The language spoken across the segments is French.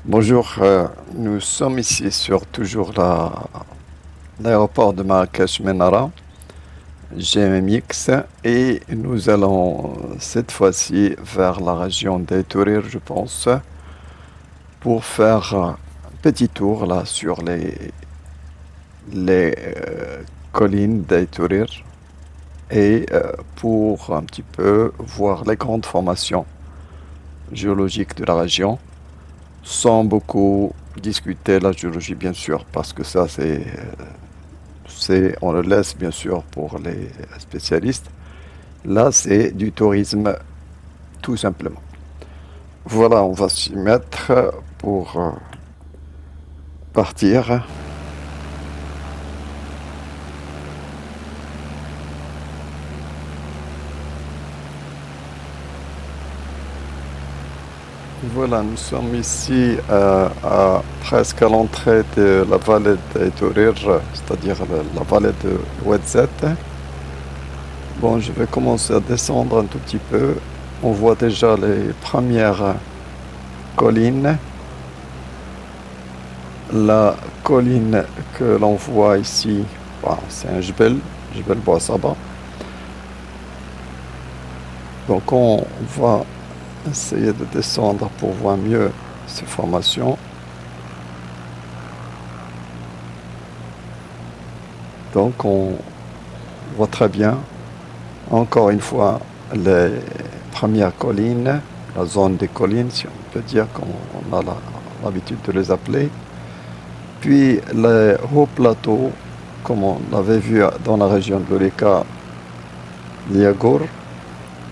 Bonjour, nous sommes ici sur toujours l'aéroport de Marrakech Menara, GMX, et nous allons cette fois-ci vers la région d'Aïtourir, je pense, pour faire un petit tour là sur les collines d'Aïtourir et pour un petit peu voir les grandes formations géologiques de la région, sans beaucoup discuter la géologie, bien sûr, parce que ça, on le laisse, bien sûr, pour les spécialistes. Là, c'est du tourisme, tout simplement. Voilà, on va s'y mettre pour partir. Voilà, nous sommes ici presque à l'entrée de la vallée d'Aïtourir, c'est-à-dire la vallée de l'Oued. Bon, je vais commencer à descendre un tout petit peu. On voit déjà les premières collines. La colline que l'on voit ici, bon, c'est un Jebel Bouassaba. Donc on va essayer de descendre pour voir mieux ces formations. Donc on voit très bien, encore une fois, les premières collines, la zone des collines, si on peut dire, comme on a l'habitude de les appeler. Puis les hauts plateaux, comme on l'avait vu dans la région de l'Ourika, Liagour,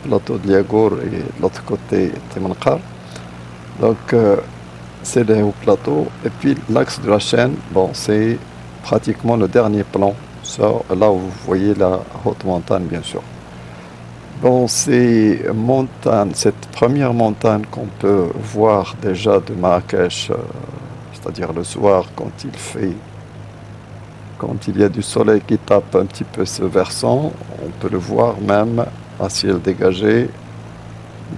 plateau de Liagour et de l'autre côté Temanqar. Donc c'est les hauts plateaux. Et puis l'axe de la chaîne, bon, c'est pratiquement le dernier plan, ça, là où vous voyez la haute montagne, bien sûr. Bon, ces montagnes, cette première montagne qu'on peut voir déjà de Marrakech, c'est-à-dire le soir quand il y a du soleil qui tape un petit peu ce versant, on peut le voir même à ciel dégagé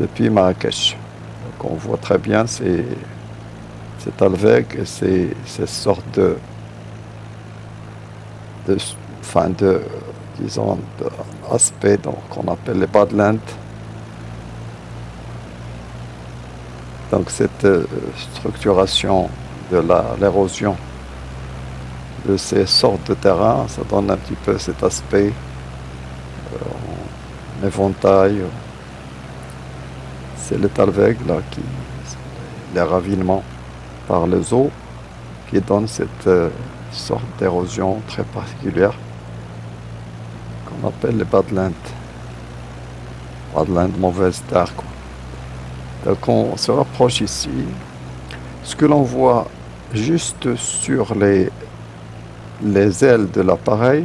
depuis Marrakech. Donc on voit très bien cet Alveg et ces sortes de, enfin de, disons, d'aspects qu'on appelle les Badlands. Donc cette structuration de l'érosion de ces sortes de terrains, ça donne un petit peu cet aspect en éventail. C'est le Talweg, là, les ravinements par les eaux qui donnent cette sorte d'érosion très particulière qu'on appelle les Badlands. Badlands, mauvaise terre, quoi. Donc on se rapproche ici. Ce que l'on voit juste sur les ailes de l'appareil,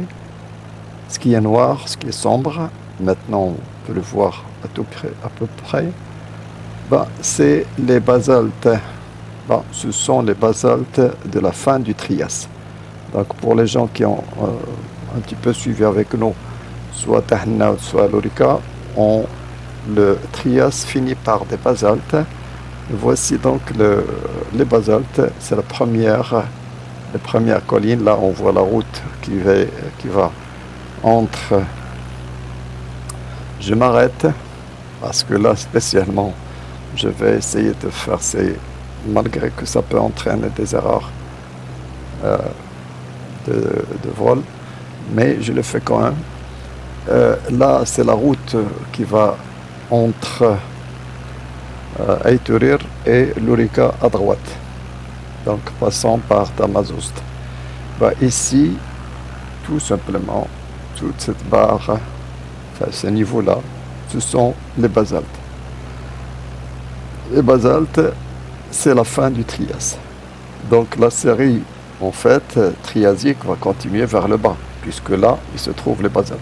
ce qui est noir, ce qui est sombre, maintenant on peut le voir à peu près, ben, c'est les basaltes. Ben, ce sont les basaltes de la fin du Trias. Donc pour les gens qui ont un petit peu suivi avec nous, soit Tahna, soit l'Ourika, le Trias finit par des basaltes. Voici donc les basaltes, c'est les premières collines. Là, on voit la route qui va entre. Je m'arrête parce que là, spécialement, je vais essayer de faire malgré que ça peut entraîner des erreurs euh, de vol, mais je le fais quand même. Là, c'est la route qui va entre Aïtourir et l'Ourika à droite, donc passant par Tamazoust. Bah, ici, tout simplement, toute cette barre, enfin ce niveau-là, ce sont les basaltes. Les basaltes, c'est la fin du Trias. Donc la série, en fait, triasique va continuer vers le bas, puisque là, il se trouve les basaltes.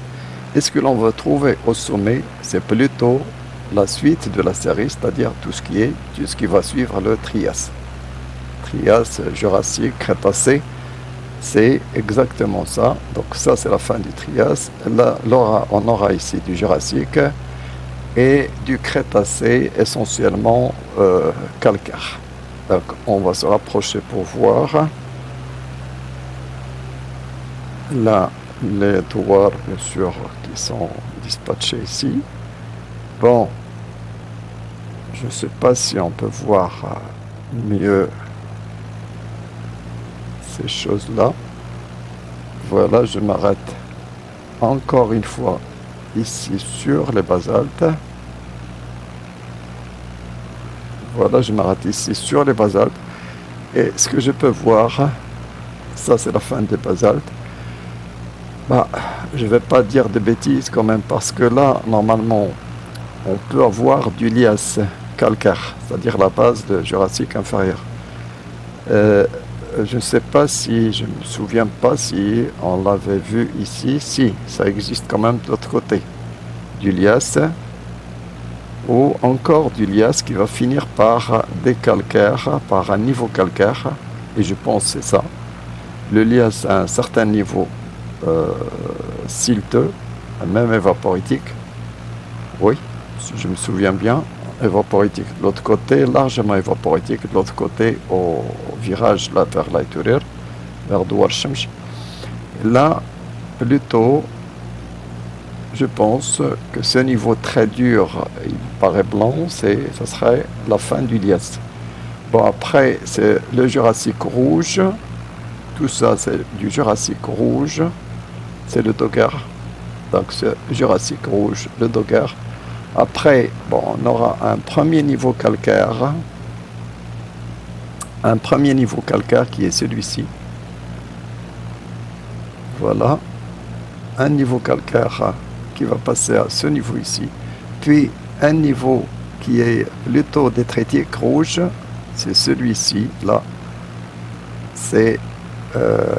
Et ce que l'on va trouver au sommet, c'est plutôt la suite de la série, c'est-à-dire tout ce qui va suivre le Trias. Trias, Jurassique, Crétacé, c'est exactement ça. Donc ça, c'est la fin du Trias. Là, on aura ici du Jurassique et du Crétacé, essentiellement calcaire. Donc on va se rapprocher pour voir. Là, les douars, bien sûr, qui sont dispatchés ici. Bon, je ne sais pas si on peut voir mieux ces choses-là. Voilà, je m'arrête encore une fois ici sur les basaltes. Voilà, je m'arrête ici sur les basaltes. Et ce que je peux voir, ça c'est la fin des basaltes. Bah, je ne vais pas dire de bêtises quand même, parce que là, normalement, on peut avoir du lias calcaire, c'est-à-dire la base de Jurassique inférieur. Je ne sais pas si, je ne me souviens pas si on l'avait vu ici. Si, ça existe quand même de l'autre côté. Du lias, ou encore du lias qui va finir par des calcaires, par un niveau calcaire, et je pense que c'est ça. Le lias à un certain niveau silteux, même évaporitique, oui, si je me souviens bien, évaporitique de l'autre côté, largement évaporitique de l'autre côté au virage là vers l'Aïtourir, vers Douar Shemsh. Là, plutôt, je pense que ce niveau très dur, il paraît blanc, ça serait la fin du lias. Bon, après, c'est le Jurassique rouge, tout ça c'est du Jurassique rouge, c'est le Dogger, donc c'est Jurassique rouge, le Dogger. Après, bon, on aura un premier niveau calcaire qui est celui-ci. Voilà, un niveau calcaire qui va passer à ce niveau ici, puis un niveau qui est plutôt détritique rouge, c'est celui-ci, là, c'est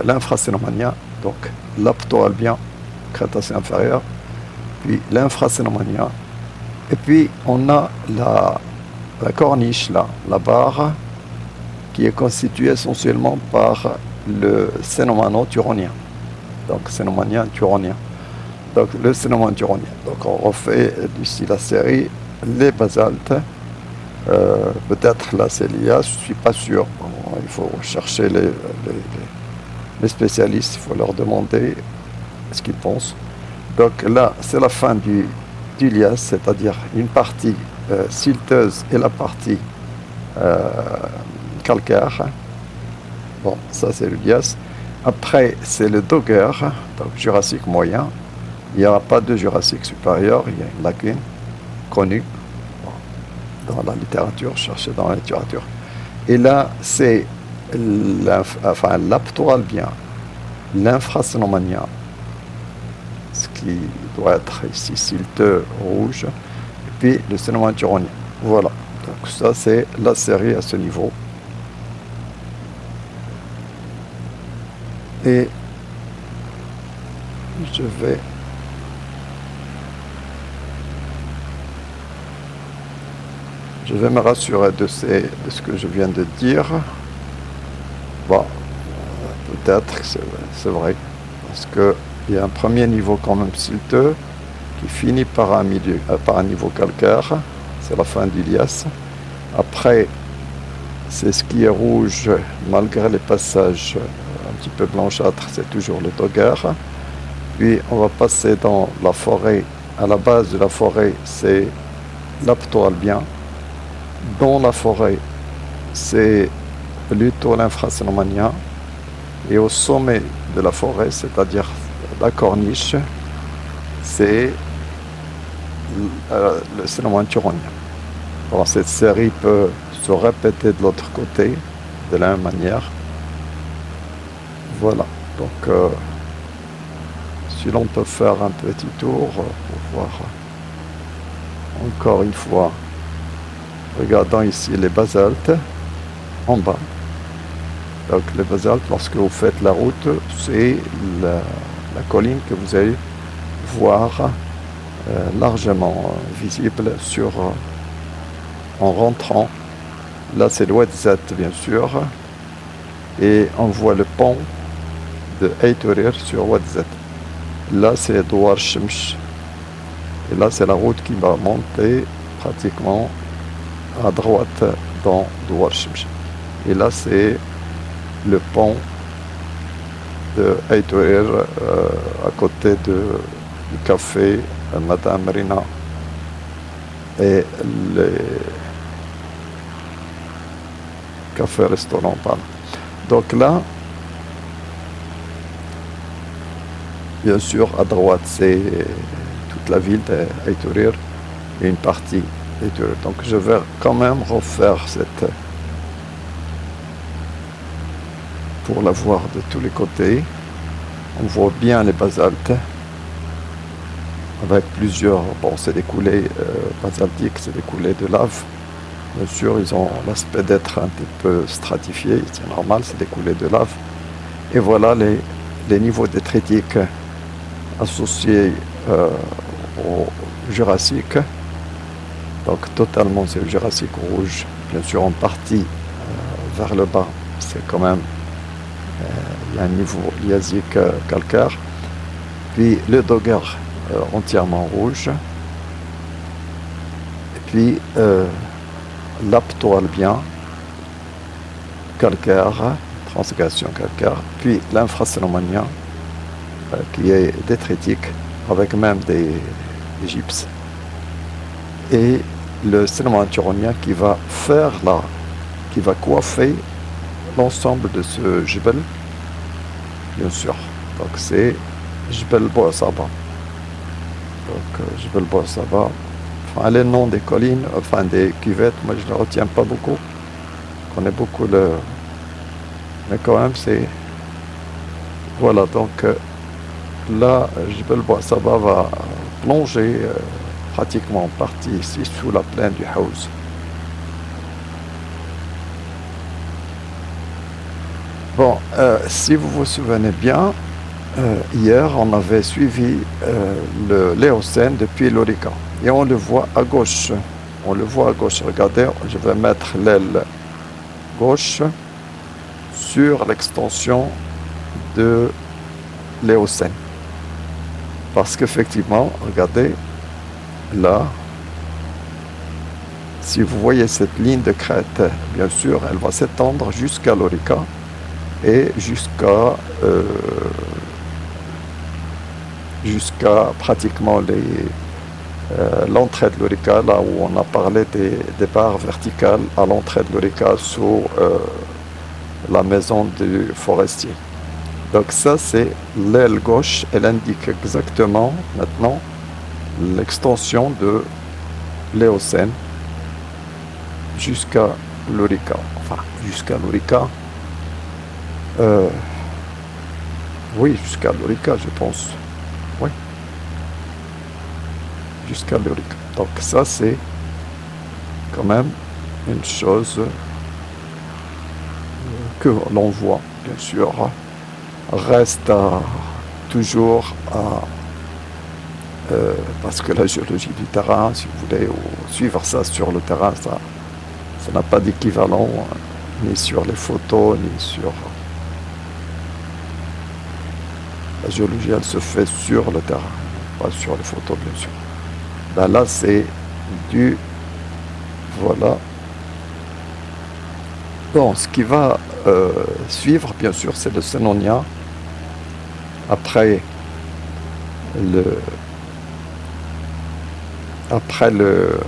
l'infracénomania, donc l'aptoalbien, crétacé inférieur, puis l'infracénomania, et puis on a la corniche, là, la barre, qui est constituée essentiellement par le cénomano-turonien, donc cénomania-turonien. Donc le cénomano-turonien. Donc on refait d'ici la série les basaltes. Peut-être là c'est l'IA, je ne suis pas sûr. Bon, il faut chercher les spécialistes, il faut leur demander ce qu'ils pensent. Donc là c'est la fin du lias, c'est-à-dire une partie silteuse et la partie calcaire. Bon, ça c'est le lias. Après c'est le Dogger, donc Jurassique moyen. Il n'y aura pas de Jurassique supérieur, il y a une lacune connue dans la littérature, cherchez dans la littérature. Et là, c'est l'aptoalbien, l'infracénomania, ce qui doit être ici silteux rouge, et puis le cénomano-turonien. Voilà, donc ça c'est la série à ce niveau. Et je vais me rassurer de ce que je viens de dire. Bon, peut-être que c'est vrai, parce qu'il y a un premier niveau quand même silteux qui finit par un niveau calcaire, c'est la fin du lias. Après, c'est ce qui est rouge, malgré les passages un petit peu blanchâtres, c'est toujours le Dogger. Puis on va passer dans la forêt. À la base de la forêt, c'est l'aptoalbien. Dans la forêt, c'est plutôt l'infracénomania. Et au sommet de la forêt, c'est-à-dire la corniche, c'est le cénomano-turonien. Bon, cette série peut se répéter de l'autre côté, de la même manière. Voilà, donc si l'on peut faire un petit tour pour voir encore une fois. Regardons ici les basaltes en bas. Donc les basaltes, lorsque vous faites la route, c'est la colline que vous allez voir largement visible en rentrant. Là c'est le Ouedzat bien sûr. Et on voit le pont de Aïtourir sur Ouedzat. Là c'est Douar Shemsh. Et là c'est la route qui va monter pratiquement à droite dans Douar Shemsh. Et là, c'est le pont de Aïtourir, à côté du café Madame Rina et les cafés-restaurants. Donc là, bien sûr, à droite, c'est toute la ville d'Aïtourir et une partie d'Aïtourir. Donc je vais quand même refaire cette pour la voir de tous les côtés. On voit bien les basaltes avec plusieurs, bon, c'est des coulées basaltiques, c'est des coulées de lave. Bien sûr, ils ont l'aspect d'être un petit peu stratifiés, c'est normal, c'est des coulées de lave. Et voilà les niveaux détritiques associés au Jurassique. Donc totalement, c'est le Jurassique rouge. Bien sûr, en partie vers le bas, c'est quand même il y a un niveau liasique calcaire. Puis le Dogger entièrement rouge. Et puis l'Aptoalbien calcaire, transgression calcaire. Puis l'infrasénomania qui est détritique avec même des gypses. Et le sénomanturonien qui va faire qui va coiffer l'ensemble de ce jebel, bien sûr. Donc c'est Jebel Bouassaba. Donc Jebel Bouassaba, enfin les noms des collines, enfin des cuvettes, moi je ne les retiens pas beaucoup. Je connais beaucoup mais quand même c'est... Voilà, donc là, Jebel Bouassaba va plonger pratiquement en partie ici sous la plaine du Haouz. Bon, si vous vous souvenez bien, hier on avait suivi l'Éocène depuis l'Orica. Et on le voit à gauche. On le voit à gauche. Regardez, je vais mettre l'aile gauche sur l'extension de l'Éocène. Parce qu'effectivement, regardez, là, si vous voyez cette ligne de crête, bien sûr, elle va s'étendre jusqu'à l'Orica et jusqu'à pratiquement l'entrée de l'Orica, là où on a parlé des barres verticales à l'entrée de l'Orica sous la maison du forestier. Donc ça, c'est l'aile gauche, elle indique exactement maintenant l'extension de l'Éocène jusqu'à l'Orica. Enfin, jusqu'à l'Orica. Oui, jusqu'à l'Orica, je pense. Oui. Jusqu'à l'Orica. Donc ça, c'est quand même une chose que l'on voit, bien sûr, reste toujours parce que la géologie du terrain, si vous voulez, ou suivre ça sur le terrain, ça n'a pas d'équivalent, ni sur les photos, ni sur... La géologie, elle se fait sur le terrain, pas sur les photos, bien sûr. Ben là, c'est du... Voilà. Bon, ce qui va suivre, bien sûr, c'est le Sénonia. Après le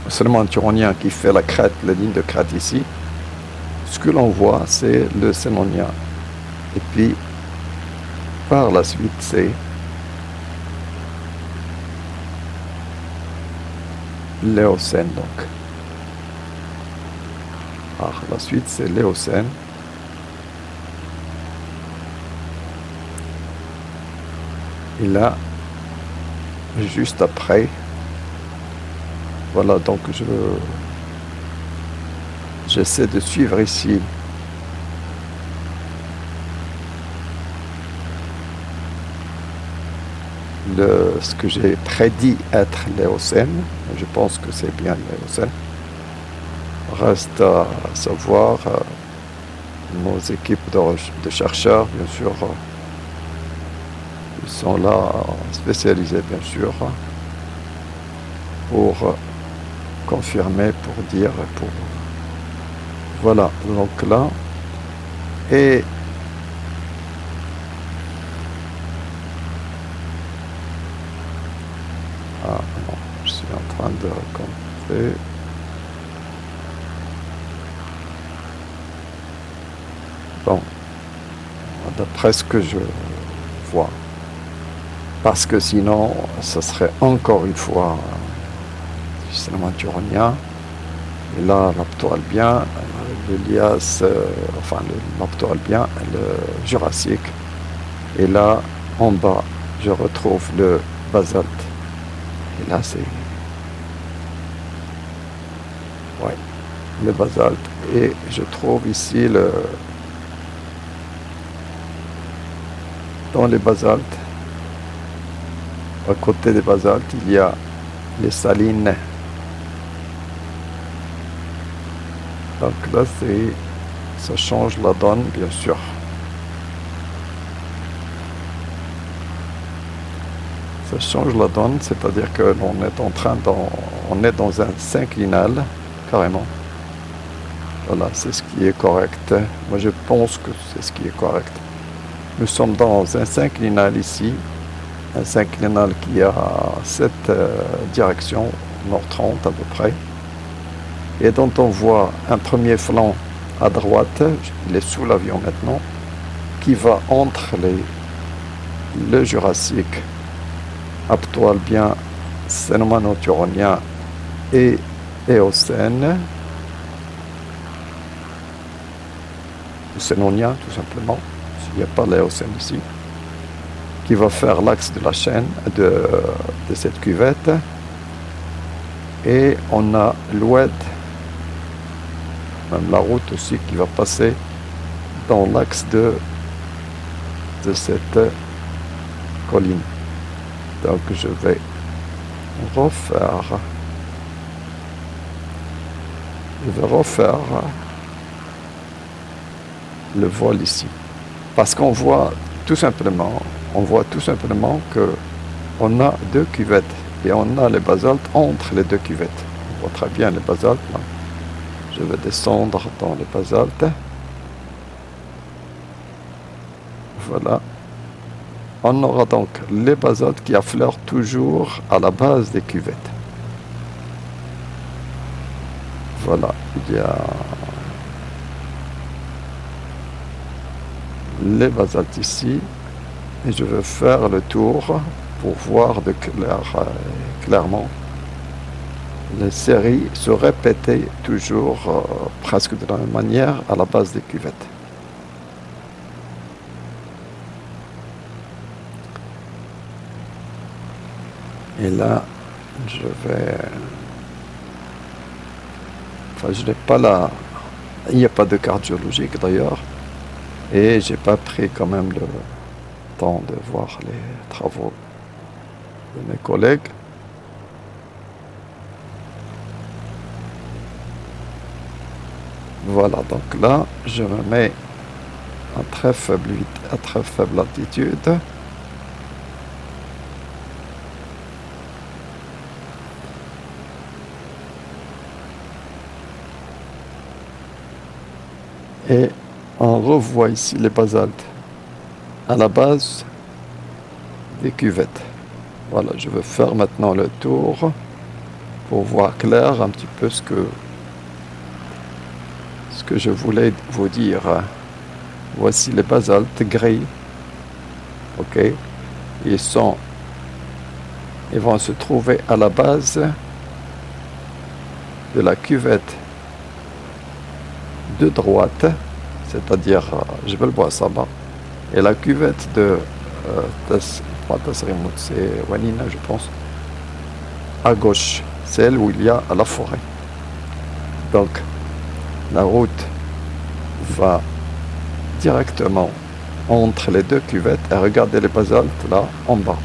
Sénomanturonien qui fait la crête, la ligne de crête ici, ce que l'on voit, c'est le Sénonia. Et puis, par la suite, c'est l'Éocène, donc. Par la suite, c'est l'Éocène. Et là, juste après, voilà, donc j'essaie de suivre ici ce que j'ai prédit être l'Éocène. Je pense que c'est bien l'Éocène. Reste à savoir, nos équipes de chercheurs, bien sûr, ils sont là spécialisés, bien sûr, pour confirmer, pour dire, pour Voilà, donc là, et ah non, je suis en train de raconter. Bon, d'après ce que je vois, parce que sinon, ce serait encore une fois du cinéma turonien. Et là, l'Apto-Alpien, l'Elias, enfin l'Apto-Alpien, le Jurassique. Et là, en bas, je retrouve le basalte. Et là, c'est... Ouais, le basalte. Et je trouve ici dans les basaltes, à côté des basaltes, il y a les salines. Donc là, ça change la donne, bien sûr. Ça change la donne, c'est-à-dire que l'on est dans un synclinal, carrément. Voilà, c'est ce qui est correct. Moi, je pense que c'est ce qui est correct. Nous sommes dans un synclinal ici, un synclinal qui a cette direction, nord 30 à peu près, et dont on voit un premier flanc à droite, il est sous l'avion maintenant, qui va entre le Jurassique, Apto-Alpien, Cénomano-Turonien et Éocène, ou Cénonien tout simplement, s'il n'y a pas l'Éocène ici, qui va faire l'axe de la chaîne de cette cuvette. Et on a l'oued, même la route aussi, qui va passer dans l'axe de cette colline. Donc je vais refaire le vol ici. Parce qu'on voit tout simplement que on a deux cuvettes et on a les basaltes entre les deux cuvettes. On voit très bien les basaltes là. Je vais descendre dans les basaltes. Voilà. On aura donc les basaltes qui affleurent toujours à la base des cuvettes. Voilà, il y a les basaltes ici. Et je vais faire le tour pour voir clairement les séries se répéter toujours presque de la même manière à la base des cuvettes. Et là, je vais... Enfin, je n'ai pas la... Il n'y a pas de carte géologique d'ailleurs. Et j'ai pas pris quand même le temps de voir les travaux de mes collègues. Voilà, donc là, je me mets à très faible altitude. Et on revoit ici les basaltes à la base des cuvettes. Voilà, je vais faire maintenant le tour pour voir clair un petit peu ce que je voulais vous dire. Voici les basaltes gris. Ok, ils vont se trouver à la base de la cuvette de droite, c'est-à-dire Jebel Bouassaba, et la cuvette de Tasrimout, c'est Wanina, je pense, à gauche, celle où il y a la forêt. Donc, la route va directement entre les deux cuvettes et regardez les basaltes là en bas.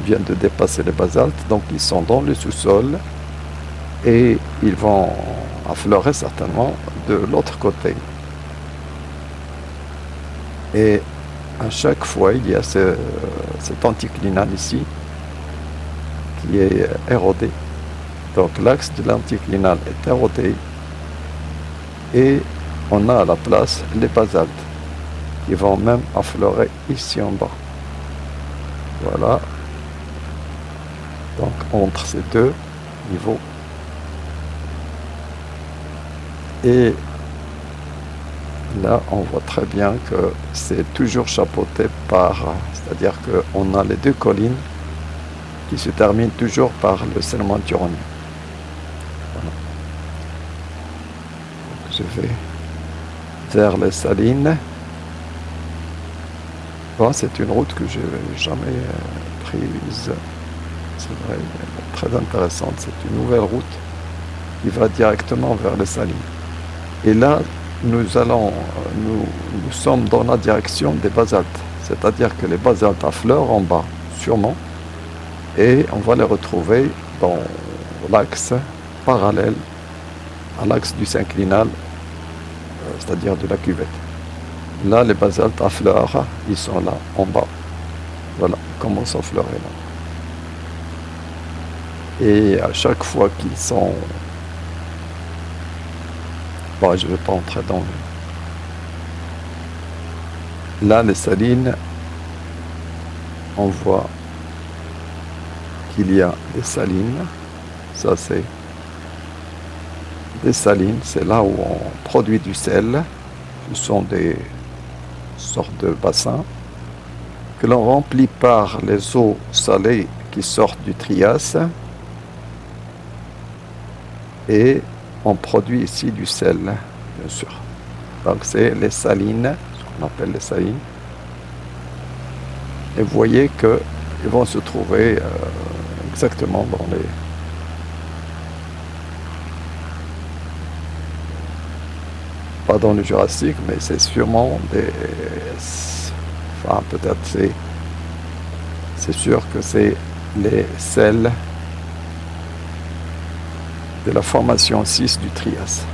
Ils viennent de dépasser les basaltes, donc ils sont dans le sous-sol et ils vont affleurer certainement de l'autre côté. Et à chaque fois, il y a cet anticlinal ici qui est érodé. Donc l'axe de l'anticlinal est érodé et on a à la place les basaltes qui vont même affleurer ici en bas. Voilà. Donc entre ces deux niveaux. Et là, on voit très bien que c'est toujours chapeauté par, c'est-à-dire qu'on a les deux collines qui se terminent toujours par le sellement turonien. Voilà. Donc, je vais vers les salines. Bon, c'est une route que je n'ai jamais prise. C'est vrai, très intéressante. C'est une nouvelle route qui va directement vers les salines. Et là, nous sommes dans la direction des basaltes. C'est-à-dire que les basaltes affleurent en bas, sûrement, et on va les retrouver dans l'axe parallèle à l'axe du synclinal, c'est-à-dire de la cuvette. Là, les basaltes affleurent, ils sont là, en bas. Voilà, ils commencent à affleurer là. Et à chaque fois qu'ils sont... Bon, je ne vais pas entrer dans... Là, les salines, on voit qu'il y a des salines. Ça, c'est des salines. C'est là où on produit du sel. Ce sont des sortes de bassins que l'on remplit par les eaux salées qui sortent du Trias. Et on produit ici du sel, bien sûr. Donc, c'est les salines, ce qu'on appelle les salines. Et vous voyez qu'ils vont se trouver exactement dans les... Pas dans le Jurassique, mais c'est sûrement des... Enfin, peut-être c'est sûr que c'est les sels de la formation 6 du Trias.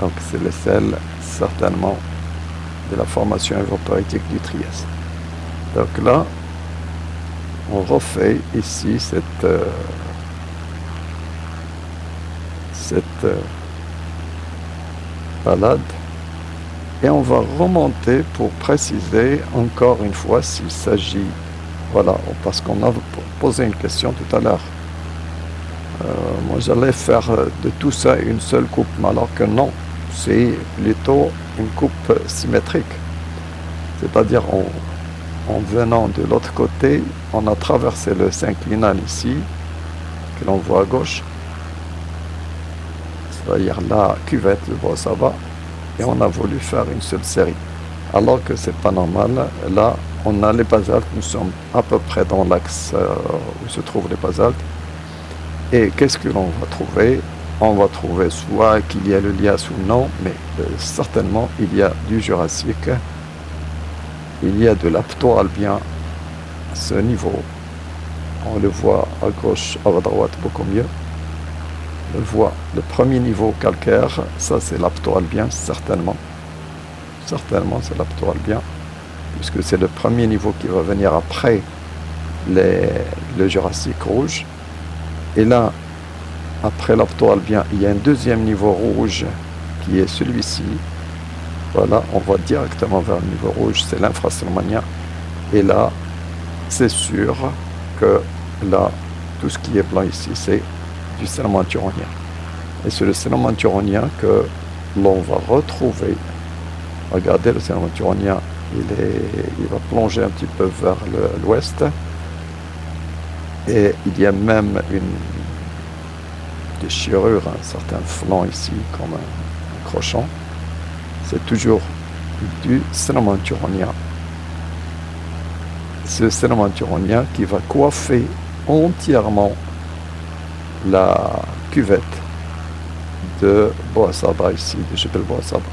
Donc c'est les sels certainement de la formation évaporitique du Trias. Donc là, on refait ici cette balade et on va remonter pour préciser encore une fois s'il s'agit, voilà, parce qu'on a posé une question tout à l'heure. Moi j'allais faire de tout ça une seule coupe, mais alors que non, c'est plutôt une coupe symétrique. C'est-à-dire en venant de l'autre côté, on a traversé le synclinal ici, que l'on voit à gauche, c'est-à-dire la cuvette, le Bois-Saba, et on a voulu faire une seule série. Alors que c'est pas normal, là on a les basaltes, nous sommes à peu près dans l'axe où se trouvent les basaltes. Et qu'est-ce que l'on va trouver? On va trouver soit qu'il y a le lias ou non, mais certainement il y a du Jurassique, il y a de l'apto-albien à ce niveau. On le voit à gauche, à droite beaucoup mieux. On le voit, le premier niveau calcaire, ça c'est l'apto-albien, certainement. Certainement c'est l'apto-albien, puisque c'est le premier niveau qui va venir après le Jurassique rouge. Et là, après l'apto-albien, il y a un deuxième niveau rouge qui est celui-ci. Voilà, on va directement vers le niveau rouge, c'est l'infrasilmanien. Et là, c'est sûr que là, tout ce qui est blanc ici, c'est du sélément turonien. Et c'est le sélément turonien que l'on va retrouver. Regardez, le sélément turonien, il va plonger un petit peu vers l'ouest. Et il y a même une déchirure, un certain flanc ici, comme un crochon. C'est toujours du sélément turonien. Ce sélément turonien qui va coiffer entièrement la cuvette de Bois-Saba ici, de Jebel Bois-Saba.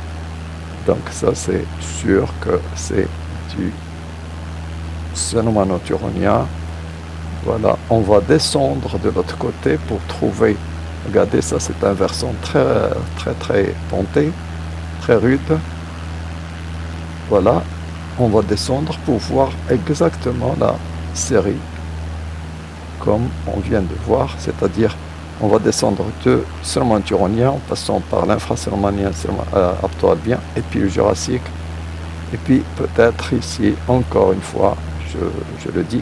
Donc ça, c'est sûr que c'est du sélément turonien. Voilà, on va descendre de l'autre côté pour trouver, regardez ça, c'est un versant très ponté, très rude. Voilà, on va descendre pour voir exactement la série comme on vient de voir, c'est-à-dire On va descendre de Sermonturonien en passant par l'infrasermonien abtoalbien et puis le Jurassique. Et puis peut-être ici, encore une fois, je le dis,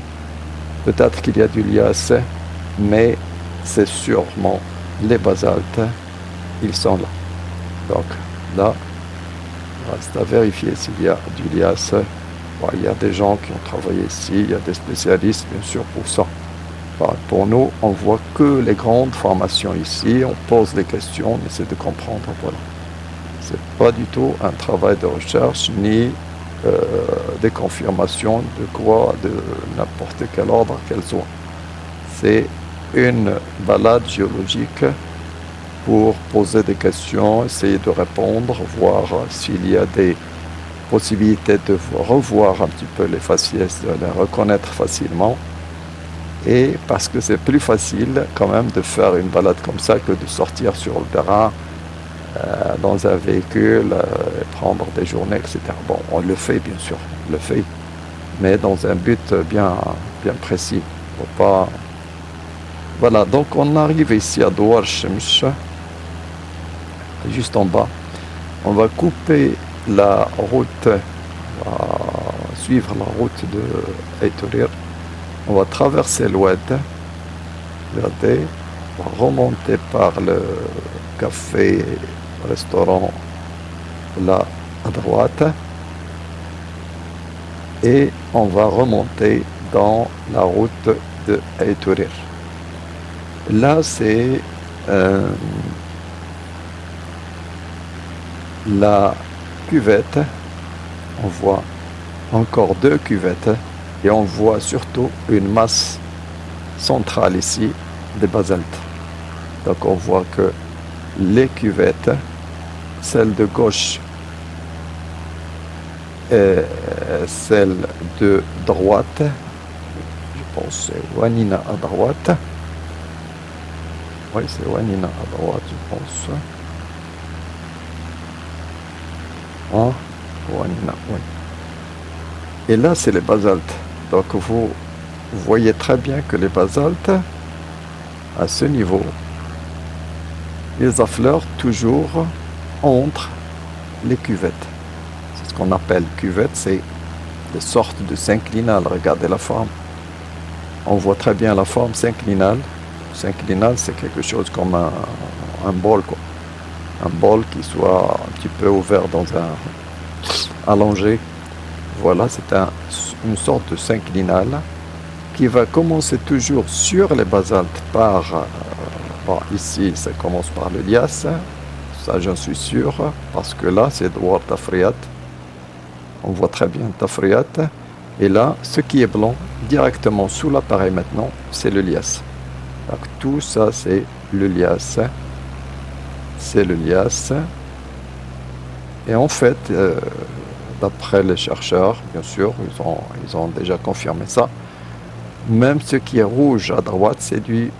peut-être qu'il y a du lias, mais c'est sûrement les basaltes, ils sont là. Donc là, il reste à vérifier s'il y a du lias. Bon, il y a des gens qui ont travaillé ici, il y a des spécialistes bien sûr pour ça. Pour nous, on voit que les grandes formations ici, on pose des questions, on essaie de comprendre, voilà. C'est pas du tout un travail de recherche, ni des confirmations de quoi, de n'importe quel ordre qu'elle soit. C'est une balade géologique pour poser des questions, essayer de répondre, voir s'il y a des possibilités de revoir un petit peu les faciès, de les reconnaître facilement. Et parce que c'est plus facile quand même de faire une balade comme ça que de sortir sur le terrain dans un véhicule, prendre des journées, etc. Bon, on le fait bien sûr, on le fait, mais dans un but bien précis. Faut pas... Voilà, donc on arrive ici à Douar Shemsh, juste en bas. On va couper la route, on va suivre la route de Eitorir. On va traverser l'Oued, regardez, on va remonter par le café, restaurant là à droite et on va remonter dans la route de Eitorir. Là c'est la cuvette, on voit encore deux cuvettes et on voit surtout une masse centrale ici de basalte. Donc on voit que les cuvettes, celle de gauche et celle de droite, je pense c'est Wanina à droite. Oui, c'est Wanina à droite, je pense. Hein? Wanina, oui. Et là, c'est les basaltes. Donc vous voyez très bien que les basaltes, à ce niveau, ils affleurent toujours entre les cuvettes. C'est ce qu'on appelle cuvette, c'est des sortes de synclinales. Regardez la forme. On voit très bien la forme synclinale. Synclinale, c'est quelque chose comme un bol, quoi. Un bol qui soit un petit peu ouvert dans un allongé. Voilà, c'est une sorte de synclinale qui va commencer toujours sur les basaltes par... bon, ici, ça commence par le lias. Ça, j'en suis sûr, parce que là, c'est Douar Tafriyat. On voit très bien Tafriyat. Et là, ce qui est blanc, directement sous l'appareil maintenant, c'est le lias. Donc, tout ça, c'est le lias. C'est le lias. Et en fait, d'après les chercheurs, bien sûr, ils ont déjà confirmé ça, même ce qui est rouge à droite, c'est du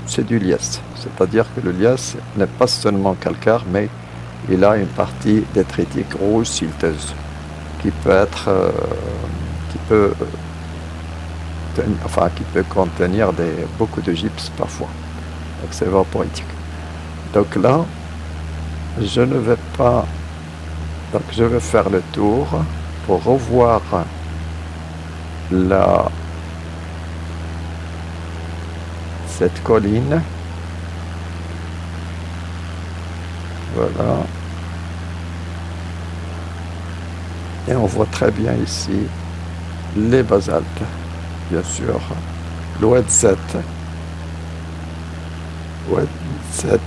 lias. C'est-à-dire que le lias n'est pas seulement calcaire, mais il a une partie détritique rouge silteuse qui peut contenir beaucoup de gypse parfois. Donc c'est vaporitique. Donc là, je ne vais pas... Donc je vais faire le tour pour revoir cette colline. Voilà. Et on voit très bien ici les basaltes, bien sûr. L'Oued 7. Oued 7.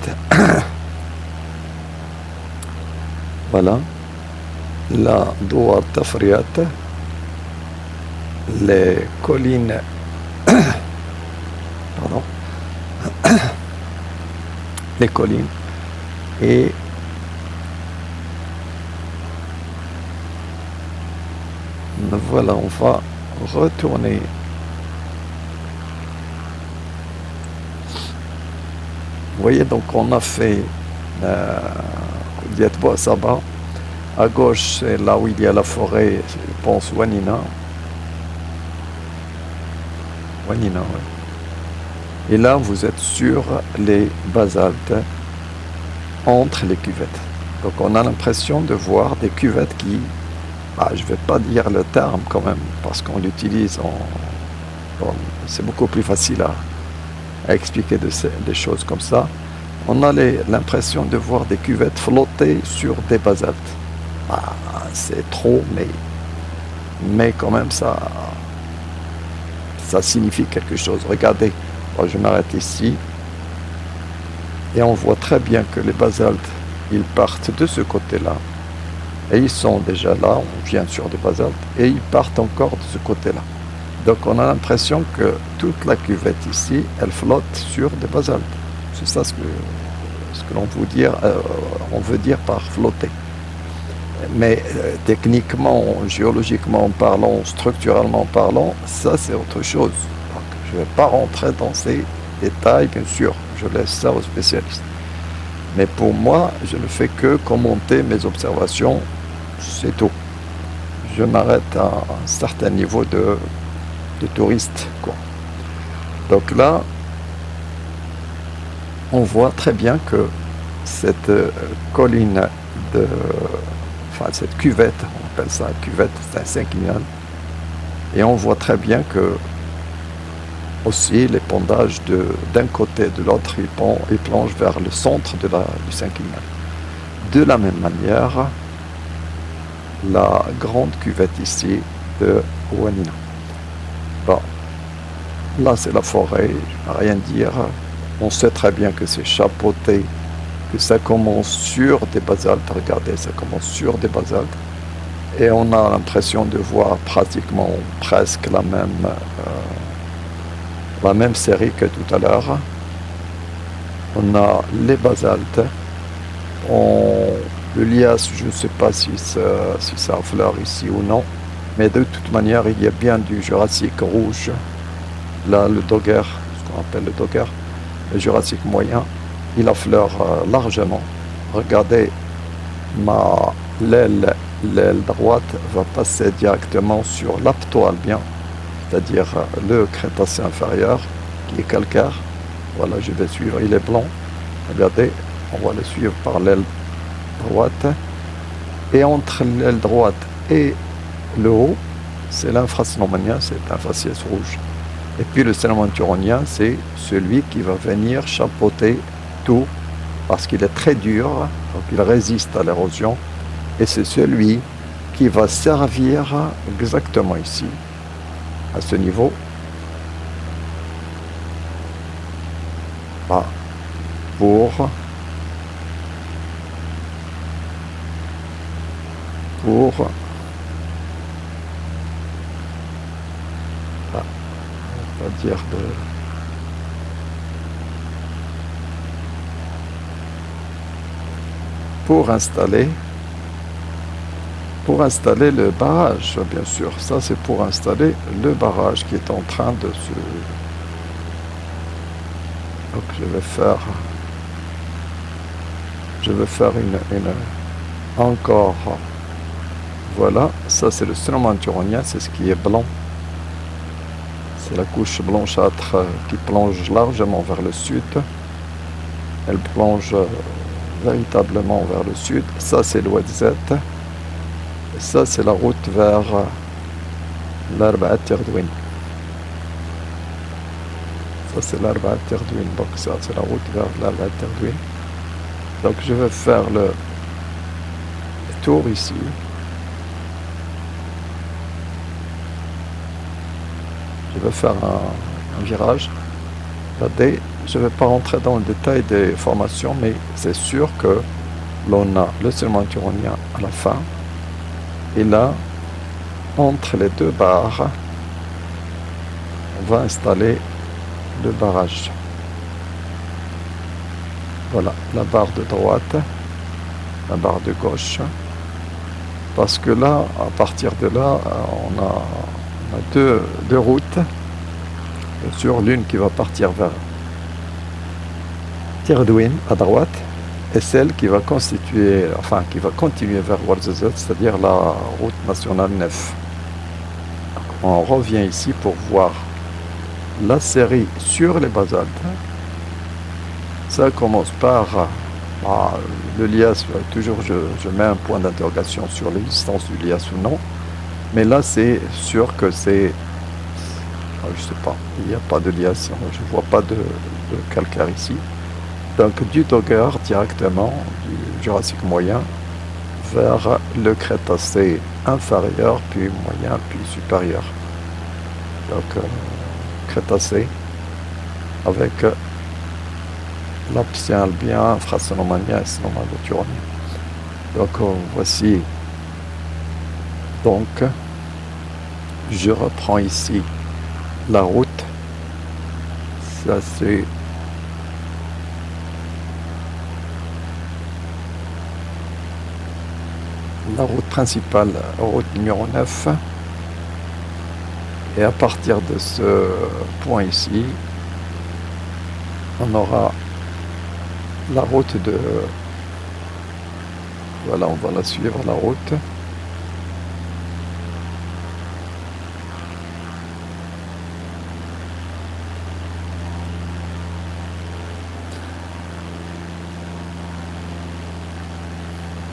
Voilà. La Douar Tafriyat. Les collines. Pardon. Les collines. Et voilà, on va retourner. Vous voyez, donc on a fait Diet Bouassaba. À gauche, c'est là où il y a la forêt, je pense Wanina. Wanina, oui. Et là, vous êtes sur les basaltes entre les cuvettes. Donc on a l'impression de voir des cuvettes qui, je ne vais pas dire le terme quand même, parce qu'on l'utilise c'est beaucoup plus facile à expliquer des choses comme ça. On a l'impression de voir des cuvettes flotter sur des basaltes. C'est trop, mais quand même ça signifie quelque chose. Regardez, je m'arrête ici et on voit très bien que les basaltes, ils partent de ce côté-là et ils sont déjà là, on vient sur des basaltes et ils partent encore de ce côté-là. Donc on a l'impression que toute la cuvette ici, elle flotte sur des basaltes. C'est ça ce que l'on veut dire par flotter. Mais techniquement, géologiquement parlant, structurellement parlant, ça c'est autre chose. Donc, je ne vais pas rentrer dans ces détails, bien sûr, je laisse ça aux spécialistes. Mais pour moi, je ne fais que commenter mes observations, c'est tout. Je m'arrête à un certain niveau de touriste, quoi. Donc là, on voit très bien que cette colline cette cuvette, on appelle ça cuvette, c'est un synclinal, et on voit très bien que aussi l'épandage d'un côté de l'autre, il plonge vers le centre du synclinal. De la même manière, la grande cuvette ici de Ouanina. Bon, là c'est la forêt, je ne vais rien dire. On sait très bien que c'est chapeauté, que ça commence sur des basaltes. Regardez, ça commence sur des basaltes. Et on a l'impression de voir pratiquement, presque la même série que tout à l'heure. On a les basaltes. Le lias, je ne sais pas si ça affleure ici ou non. Mais de toute manière, il y a bien du Jurassique rouge. Là, le Dogger, ce qu'on appelle le Dogger, le Jurassique moyen, il affleure largement. Regardez, l'aile droite va passer directement sur l'apto-albien, c'est-à-dire le Crétacé inférieur, qui est calcaire. Voilà, je vais suivre, il est blanc. Regardez, on va le suivre par l'aile droite. Et entre l'aile droite et le haut, c'est l'infraslomonien, c'est un faciès rouge. Et puis le Cénomanturonien, c'est celui qui va venir chapeauter tout, parce qu'il est très dur, donc il résiste à l'érosion, et c'est celui qui va servir exactement ici, à ce niveau, pour on va dire pour installer le barrage, bien sûr. Ça, c'est pour installer le barrage qui est en train de se... Donc, je vais faire une encore. Voilà, ça c'est le Cénomanturonien, c'est ce qui est blanc. C'est la couche blanchâtre qui plonge largement vers le sud. Elle plonge véritablement vers le sud. Ça c'est l'Ouadzet. Et ça c'est la route vers l'Arba'at Terdouin. Ça c'est l'Arba'at Terdouin. Donc ça c'est la route vers l'Arba'at Terdouin. Donc je vais faire le tour ici. Je vais faire un virage. Regardez, je ne vais pas rentrer dans le détail des formations, mais c'est sûr que l'on a le Cénomanturonien à la fin. Et là, entre les deux barres, on va installer le barrage. Voilà, la barre de droite, la barre de gauche. Parce que là, à partir de là, on a deux routes. Bien sûr, l'une qui va partir vers Terdouin à droite et celle qui va continuer vers Ouarzazate, c'est-à-dire la route nationale 9. Donc, on revient ici pour voir la série sur les basaltes, ça commence par le lias. Toujours je mets un point d'interrogation sur l'existence du lias ou non. Mais là, c'est sûr que c'est... je sais pas, il n'y a pas de lias, je ne vois pas de calcaire ici. Donc du Dogger directement, du Jurassique moyen, vers le Crétacé inférieur, puis moyen, puis supérieur. Donc Crétacé, avec l'Aptien albien, Phracénomania et Cénomanturoniens. Donc voici, donc, je reprends ici la route. Ça c'est la route principale, route numéro 9. Et à partir de ce point ici, on aura la route de... Voilà, on va la suivre, la route.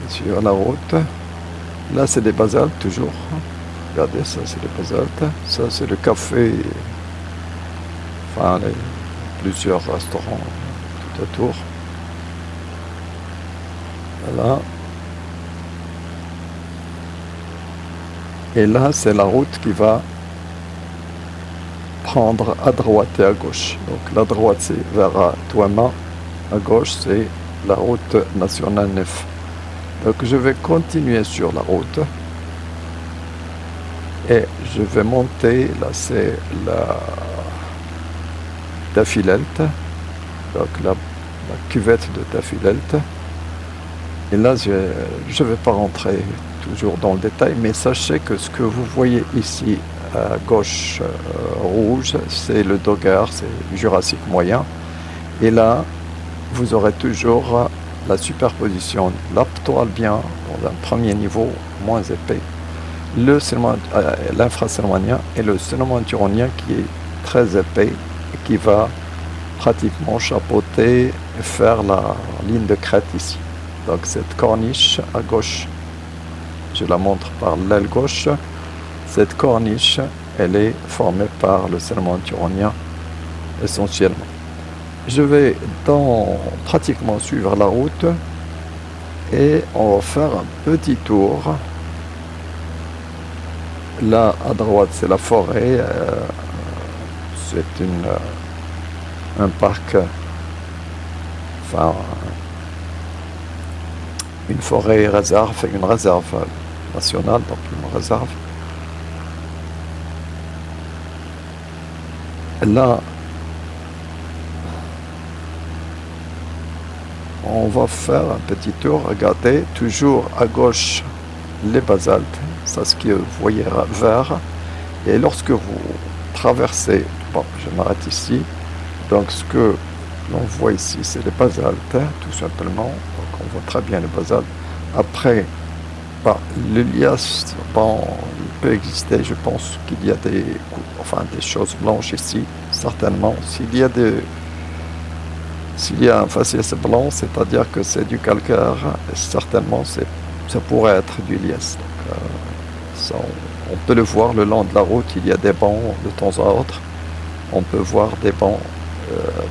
Sur la route. Là, c'est des basaltes, toujours. Regardez, ça, c'est des basaltes. Ça, c'est le café. Enfin, plusieurs restaurants tout autour. Voilà. Et là, c'est la route qui va prendre à droite et à gauche. Donc, la droite, c'est vers Touama. À gauche, c'est la route nationale 9. Donc, je vais continuer sur la route. Et je vais monter, là c'est la Tafilelt, donc la cuvette de Tafilelt. Et là, je ne vais pas rentrer toujours dans le détail, mais sachez que ce que vous voyez ici à gauche rouge, c'est le Dogger, c'est le Jurassique moyen. Et là, vous aurez toujours la superposition de l'apto-albien dans un premier niveau moins épais, l'infracénomanien et le cénomanturonien qui est très épais et qui va pratiquement chapeauter et faire la ligne de crête ici. Donc cette corniche à gauche, je la montre par l'aile gauche, cette corniche, elle est formée par le cénomanturonien essentiellement. Je vais pratiquement suivre la route et on va faire un petit tour. Là, à droite, c'est la forêt. C'est un parc, enfin, une forêt réserve, une réserve nationale, donc une réserve. Là, on va faire un petit tour. Regardez, toujours à gauche, les basaltes. C'est ce que vous voyez vert. Et lorsque vous traversez, bon, je m'arrête ici. Donc ce que l'on voit ici, c'est les basaltes, tout simplement. Donc on voit très bien les basaltes. Après, le lias, bon, il peut exister. Je pense qu'il y a des choses blanches ici, certainement. S'il y a un faciès blanc, c'est-à-dire que c'est du calcaire, certainement ça pourrait être du lias. Donc, on peut le voir le long de la route, il y a des bancs de temps à autre. On peut voir des bancs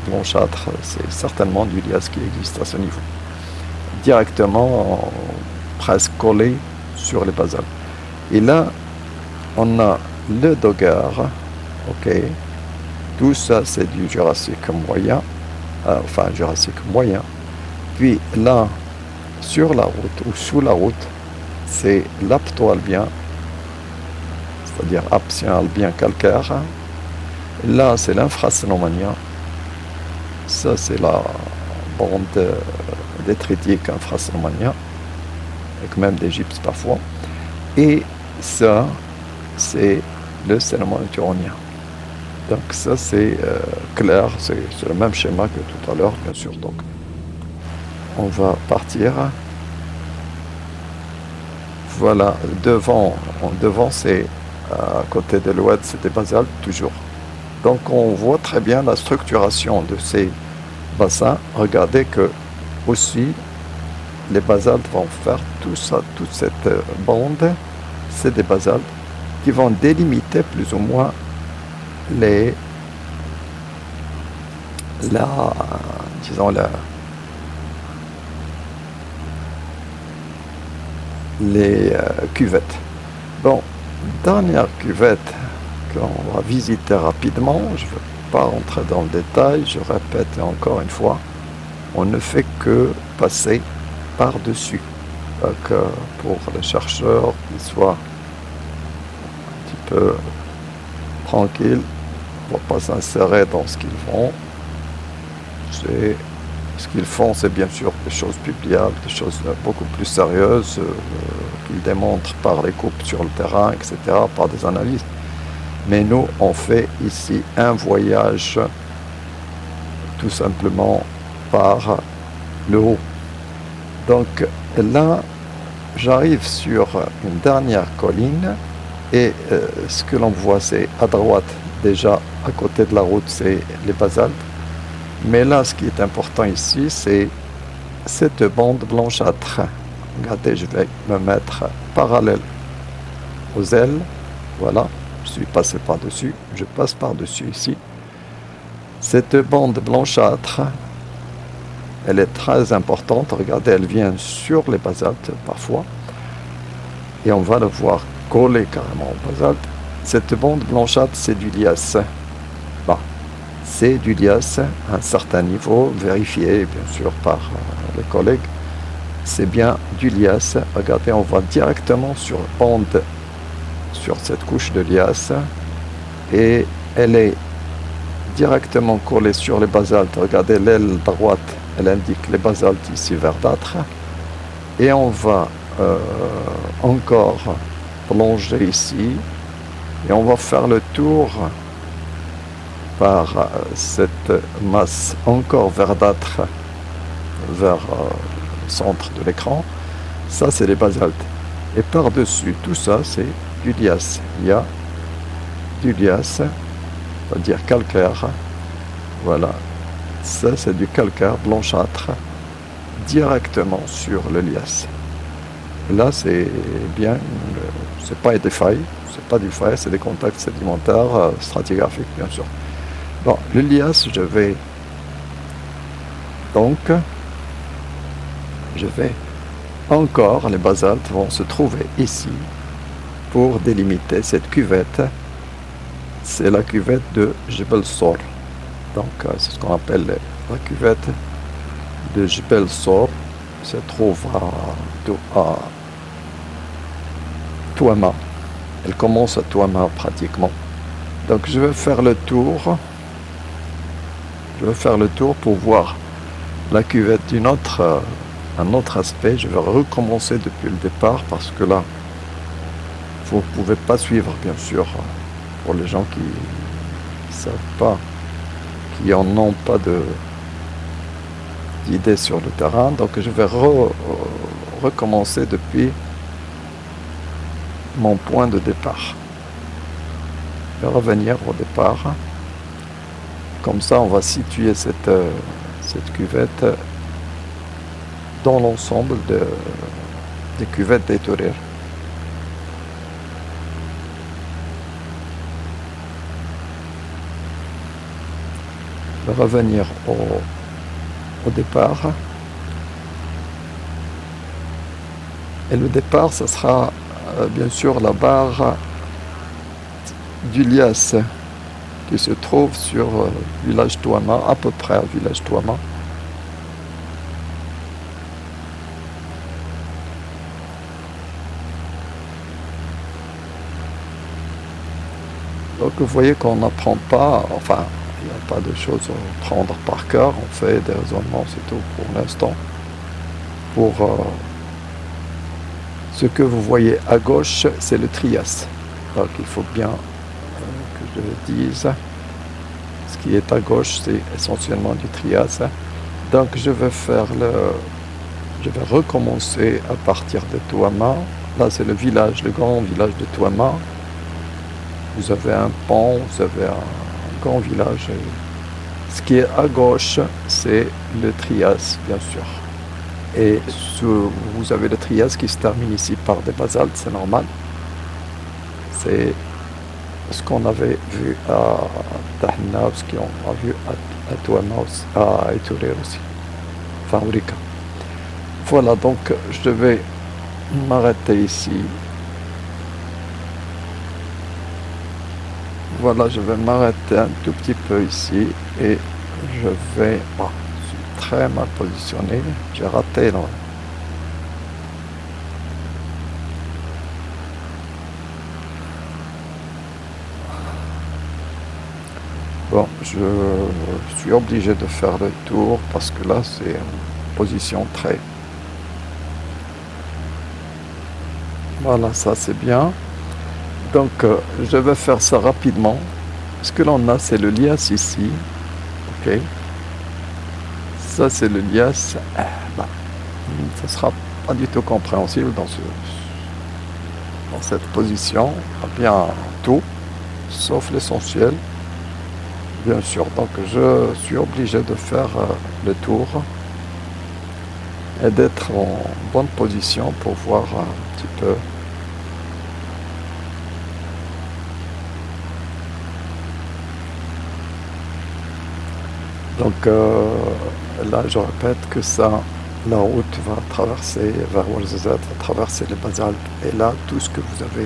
blanchâtres, c'est certainement du lias qui existe à ce niveau. Directement, presque collé sur les basaltes. Et là, on a le Dogger, ok. Tout ça, c'est du Jurassique moyen. Jurassique moyen. Puis là, sur la route ou sous la route, c'est l'apto-albien, c'est-à-dire aptien albien calcaire. Là, c'est l'infracénomanien. Ça, c'est la bande détritique infracénomanien, avec même des gypses parfois. Et ça, c'est le cénomanturonien. Donc ça, c'est clair, c'est le même schéma que tout à l'heure, bien sûr. Donc, on va partir. Voilà, devant c'est à côté de l'ouest, c'est des basaltes, toujours. Donc on voit très bien la structuration de ces bassins. Regardez que aussi les basaltes vont faire tout ça, toute cette bande, c'est des basaltes qui vont délimiter plus ou moins les, la, disons les cuvettes. Bon, dernière cuvette qu'on va visiter rapidement, je ne veux pas rentrer dans le détail, je répète encore une fois, on ne fait que passer par-dessus. Donc, pour les chercheurs qui soient un petit peu tranquilles, on ne va pas s'insérer dans ce qu'ils font. Ce qu'ils font, c'est bien sûr des choses publiables, des choses beaucoup plus sérieuses, qu'ils démontrent par les coupes sur le terrain, etc., par des analyses. Mais nous, on fait ici un voyage tout simplement par le haut. Donc là, j'arrive sur une dernière colline et ce que l'on voit, c'est à droite, déjà à côté de la route, c'est les basaltes. Mais là, ce qui est important ici, c'est cette bande blanchâtre. Regardez, je vais me mettre parallèle aux ailes. Voilà, je suis passé par-dessus. Je passe par-dessus ici. Cette bande blanchâtre, elle est très importante. Regardez, elle vient sur les basaltes parfois. Et on va le voir coller carrément au basalte. Cette bande blanchâtre, c'est du lias. Bon. C'est du lias à un certain niveau, vérifié bien sûr par les collègues. C'est bien du lias. Regardez, on va directement sur bande, sur cette couche de lias, et elle est directement collée sur les basaltes. Regardez, l'aile droite, elle indique les basaltes ici verdâtres. Et on va encore plonger ici, et on va faire le tour par cette masse encore verdâtre vers le centre de l'écran. Ça, c'est les basaltes. Et par-dessus tout ça, c'est du lias. Il y a du lias, c'est-à-dire calcaire. Voilà. Ça, c'est du calcaire blanchâtre directement sur le lias. Là, c'est bien, c'est pas des failles, c'est pas du frais, c'est des contacts sédimentaires stratigraphiques, bien sûr. Bon, le lias, encore, les basaltes vont se trouver ici pour délimiter cette cuvette. C'est la cuvette de Jebel Sor. Donc, c'est ce qu'on appelle la cuvette de Jebel Sor. Se trouve à Touama. Elle commence à Touama pratiquement. Donc, je vais faire le tour. Je vais faire le tour pour voir la cuvette un autre aspect. Je vais recommencer depuis le départ parce que là, vous ne pouvez pas suivre, bien sûr, pour les gens qui ne savent pas, qui n'en ont pas d'idée sur le terrain. Donc je vais recommencer depuis mon point de départ. Je vais revenir au départ. Comme ça, on va situer cette cuvette dans l'ensemble des cuvettes d'Etorir. Je vais revenir au départ. Et le départ, ce sera bien sûr la barre du lias qui se trouve sur le village Touama, à peu près au village Touama. Donc vous voyez qu'on n'apprend pas, enfin, il n'y a pas de choses à prendre par cœur, on fait des raisonnements, c'est tout pour l'instant. Pour ce que vous voyez à gauche, c'est le trias. Donc il faut bien que je le dise. Ce qui est à gauche, c'est essentiellement du trias. Donc je vais recommencer à partir de Touama. Là c'est le village, le grand village de Touama. Vous avez un pont, vous avez grand village. Ce qui est à gauche, c'est le Trias, bien sûr. Et vous avez le Trias qui se termine ici par des basaltes, c'est normal. C'est ce qu'on avait vu à Tahna, ce qu'on a vu à Touamaos, à Etourir aussi, enfin Ourika. Voilà, donc je vais m'arrêter ici. Voilà, je vais m'arrêter un tout petit peu ici et je vais... Oh, je suis très mal positionné, j'ai raté là. Bon, je suis obligé de faire le tour parce que là, c'est une position très... Voilà, ça c'est bien. Donc, je vais faire ça rapidement. Ce que l'on a, c'est le lias ici. OK. Ça, c'est le lias. Bah, ça sera pas du tout compréhensible dans cette position. Bien tout, sauf l'essentiel. Bien sûr, donc je suis obligé de faire le tour et d'être en bonne position pour voir un petit peu. Donc là, je répète que ça, la route va traverser vers Ouarzazate, va traverser les basaltes. Et là, tout ce que vous avez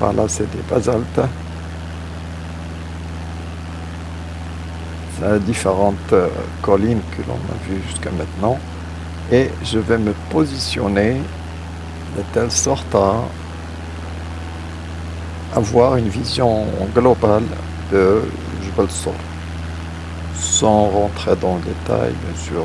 par là, c'est des basaltes. Différentes collines que l'on a vues jusqu'à maintenant. Et je vais me positionner de telle sorte à avoir une vision globale de Jebel Sur, sans rentrer dans le détail, bien sûr.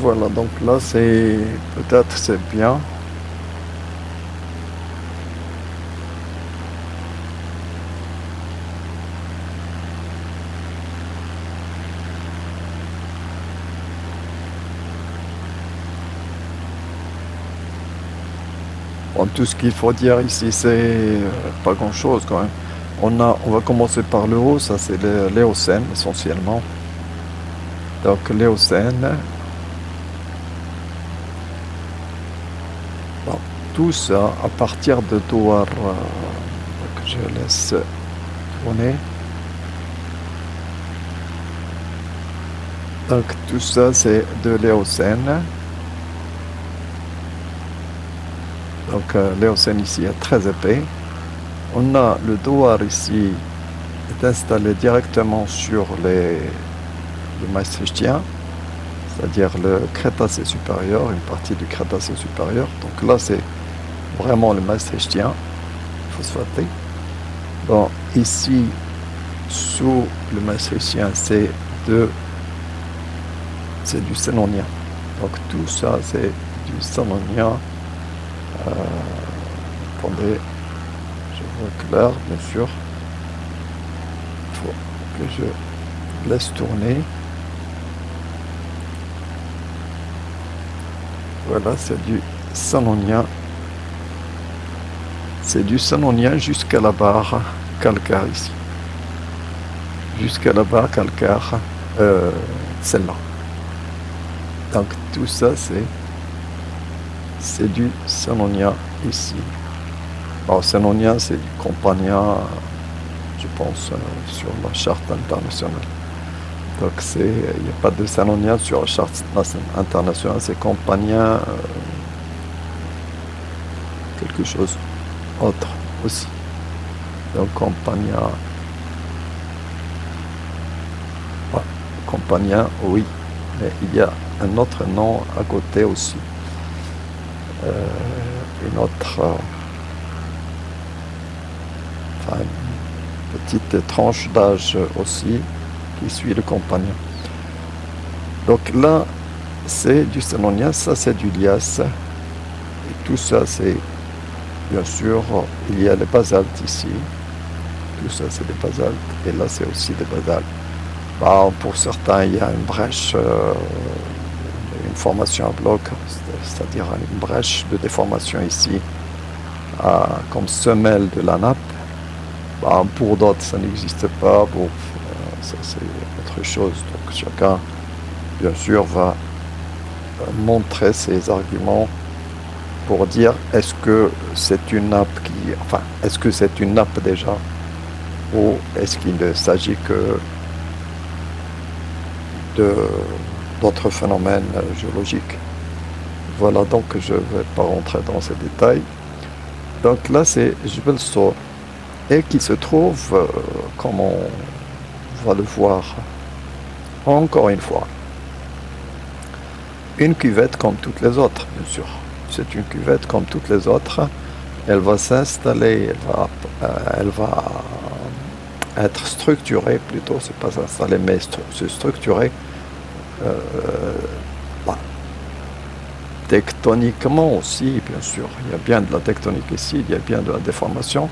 Voilà, donc là, peut-être c'est bien. Bon, tout ce qu'il faut dire ici, c'est pas grand-chose quand même. On va commencer par le haut, ça c'est l'Éocène essentiellement. Donc l'Éocène, bon, tout ça à partir de Douar, donc je laisse tourner. Donc tout ça c'est de l'Éocène. Donc l'Éocène ici est très épais. On a le Douar ici est installé directement sur le Maastrichtien, c'est-à-dire le Crétacé supérieur, une partie du Crétacé supérieur. Donc là c'est vraiment le Maastrichtien phosphaté. Bon, ici sous le Maastrichtien c'est du Sénonien. Donc tout ça c'est du Sénonien. Attendez, je vois clair, bien sûr. Il faut que je laisse tourner. Voilà, c'est du Sénonien. C'est du Sénonien jusqu'à la barre calcaire ici. Jusqu'à la barre calcaire, celle-là. Donc tout ça c'est du Sénonien ici. Alors Sénonien c'est du Campania, je pense, sur la charte internationale. Donc il n'y a pas de Sénonien sur la charte internationale, c'est Campania, quelque chose autre aussi. Donc Campania, ouais, Campania, oui, mais il y a un autre nom à côté aussi. Une autre une petite tranche d'âge aussi qui suit le Campania. Donc là, c'est du Sénonien, ça c'est du lias. Et tout ça, c'est bien sûr, il y a les basaltes ici. Tout ça, c'est des basaltes. Et là, c'est aussi des basaltes. Bah, pour certains, il y a une brèche, une formation à bloc, c'est-à-dire une brèche de déformation ici, comme semelle de la nappe. Bah, pour d'autres, ça n'existe pas. Bon, ça c'est autre chose. Donc chacun, bien sûr, va montrer ses arguments pour dire est-ce que c'est une nappe est-ce que c'est une nappe déjà, ou est-ce qu'il ne s'agit que de d'autres phénomènes géologiques. Voilà, donc je ne vais pas rentrer dans ces détails. Donc là, c'est Jebel Sour, et qui se trouve, comme on va le voir encore une fois, une cuvette comme toutes les autres, bien sûr. C'est une cuvette comme toutes les autres. Elle va s'installer, elle va être structurée plutôt, c'est pas s'installer, mais se structurer bah, tectoniquement aussi, bien sûr. Il y a bien de la tectonique ici, il y a bien de la déformation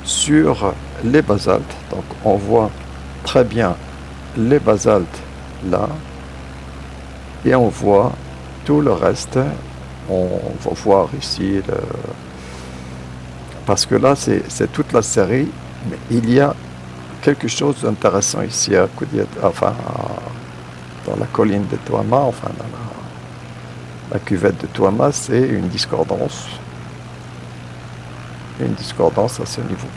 sur les basaltes. Donc on voit très bien les basaltes là, et on voit tout le reste. On va voir ici, parce que là c'est toute la série, mais il y a quelque chose d'intéressant ici à Koudiat, dans la colline de Touama, dans la cuvette de Touama, c'est une discordance à ce niveau.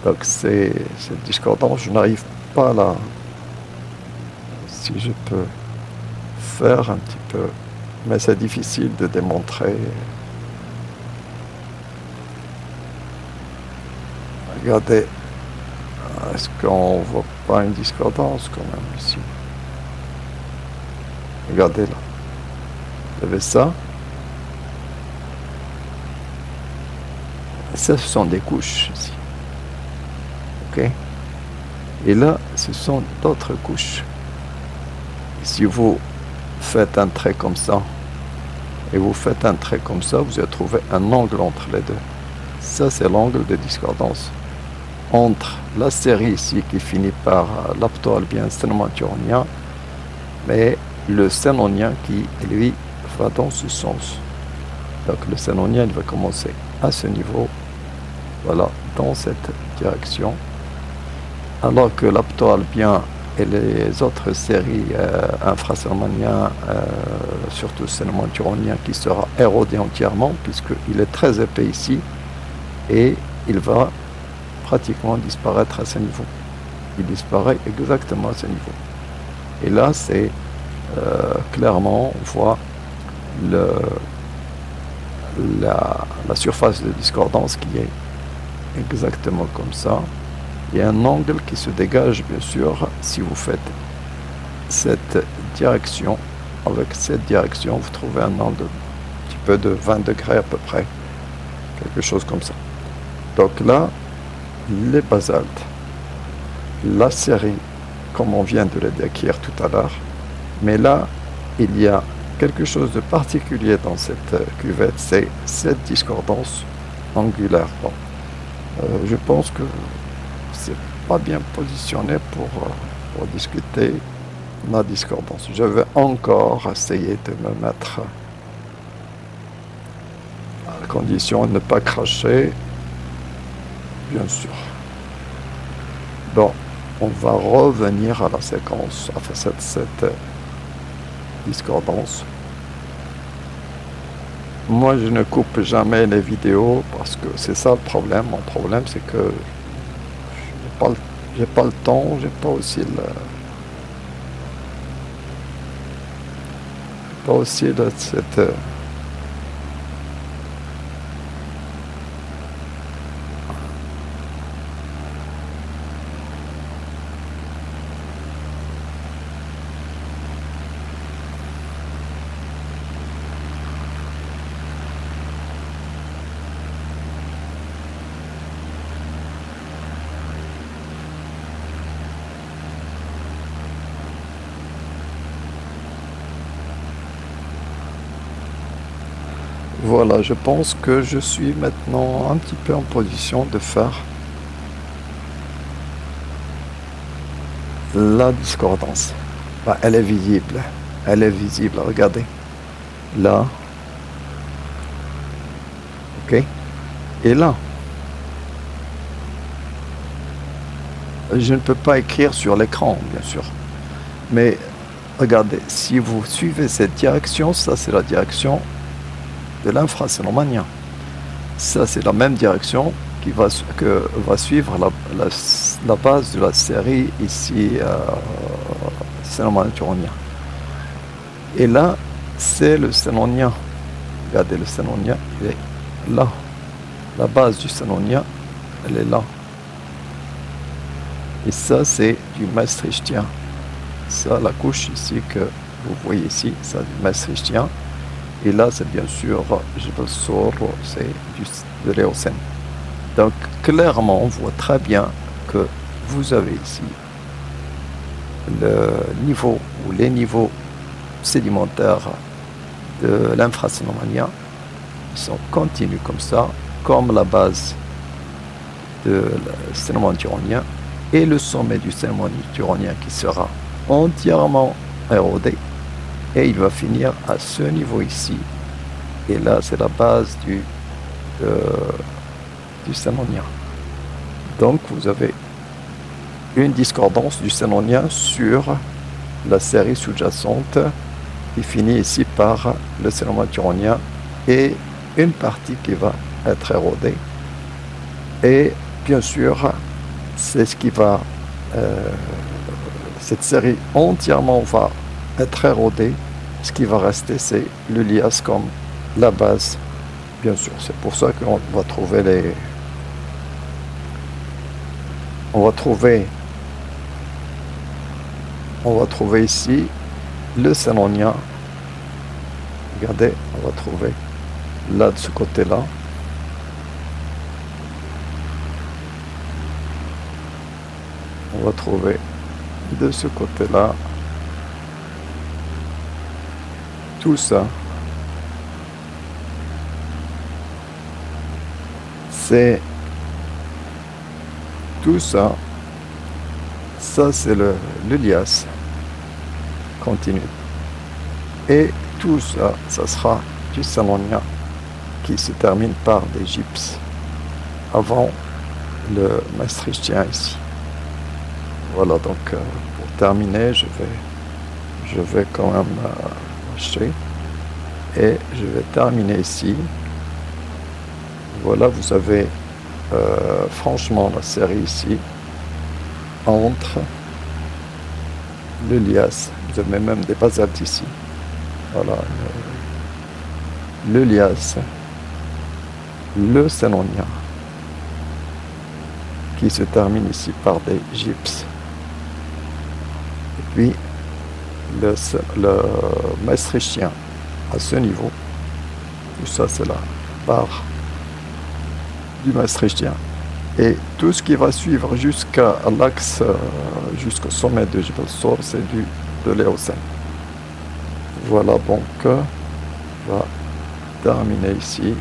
Donc cette discordance, je n'arrive pas là, si je peux faire un petit peu, mais c'est difficile de démontrer. Regardez, est-ce qu'on voit pas une discordance quand même ici? Regardez là, vous avez ça. Ça, ce sont des couches ici. Ok? Et là, ce sont d'autres couches. Et si vous faites un trait comme ça, et vous faites un trait comme ça, vous allez trouver un angle entre les deux. Ça, c'est l'angle de discordance entre la série ici qui finit par l'apto-albien sténomaturionien, mais le sénonien qui, lui, va dans ce sens. Donc le sénonien, il va commencer à ce niveau, voilà, dans cette direction, alors que l'apto-albien et les autres séries infrasénomaniens, surtout sénomaturionien, qui sera érodé entièrement, puisqu'il est très épais ici, et il va pratiquement disparaître à ce niveau. Il disparaît exactement à ce niveau. Et là, c'est clairement, on voit la surface de discordance qui est exactement comme ça. Il y a un angle qui se dégage, bien sûr, si vous faites cette direction. Avec cette direction, vous trouvez un angle un petit peu de 20 degrés à peu près. Quelque chose comme ça. Donc là, les basaltes, la série, comme on vient de le décrire tout à l'heure, mais là, il y a quelque chose de particulier dans cette cuvette, c'est cette discordance angulaire. Bon, je pense que c'est pas bien positionné pour discuter la discordance. Je vais encore essayer de me mettre à la condition de ne pas cracher, bien sûr. Bon, on va revenir à la séquence, cette discordance. Moi, je ne coupe jamais les vidéos parce que c'est ça le problème. Mon problème, c'est que j'ai pas le temps, j'ai pas aussi cette Voilà, je pense que je suis maintenant un petit peu en position de faire la discordance. Bah, elle est visible. Elle est visible, regardez. Là. OK? Et là. Je ne peux pas écrire sur l'écran, bien sûr. Mais regardez, si vous suivez cette direction, ça c'est la direction de l'infrasénomania. Ça c'est la même direction que va suivre la base de la série ici, sénomania turonien. Et là, c'est le sénonia. Regardez, le sénonia, il est là. La base du sénonia, elle est là. Et ça, c'est du maastrichtien. Ça, la couche ici que vous voyez ici, c'est du maastrichtien. Et là, c'est bien sûr, je le sors, c'est de l'Éocène. Donc, clairement, on voit très bien que vous avez ici le niveau ou les niveaux sédimentaires de l'infrasénomania. Ils sont continus comme ça, comme la base de sénomania turonien. Et le sommet du sénomania turonien qui sera entièrement érodé. Et il va finir à ce niveau ici. Et là, c'est la base du sénonia. Donc, vous avez une discordance du sénonia sur la série sous-jacente qui finit ici par le sénomania turonien et une partie qui va être érodée. Et bien sûr, c'est ce qui va... cette série entièrement va être érodée. Ce qui va rester, c'est le lias comme la base. Bien sûr, c'est pour ça qu'on va trouver les... On va trouver ici le sénonia. Regardez, on va trouver là de ce côté-là. On va trouver de ce côté-là tout ça. C'est tout ça. Ça, c'est le lias continu. Et tout ça, ça sera du sénonia qui se termine par des gypses avant le maastrichtien ici. Voilà, donc pour terminer, je vais quand même acheter et je vais terminer ici. Voilà, vous avez franchement la série ici entre le lias. Vous avez même des basaltes ici. Voilà, le lias, le sénonia qui se termine ici par des gypses. Et puis le maastrichtien à ce niveau. Tout ça, c'est la barre du maastrichtien. Et tout ce qui va suivre jusqu'à l'axe, jusqu'au sommet de Jebel Sor, c'est de l'Éocène. Voilà, donc, on va terminer ici.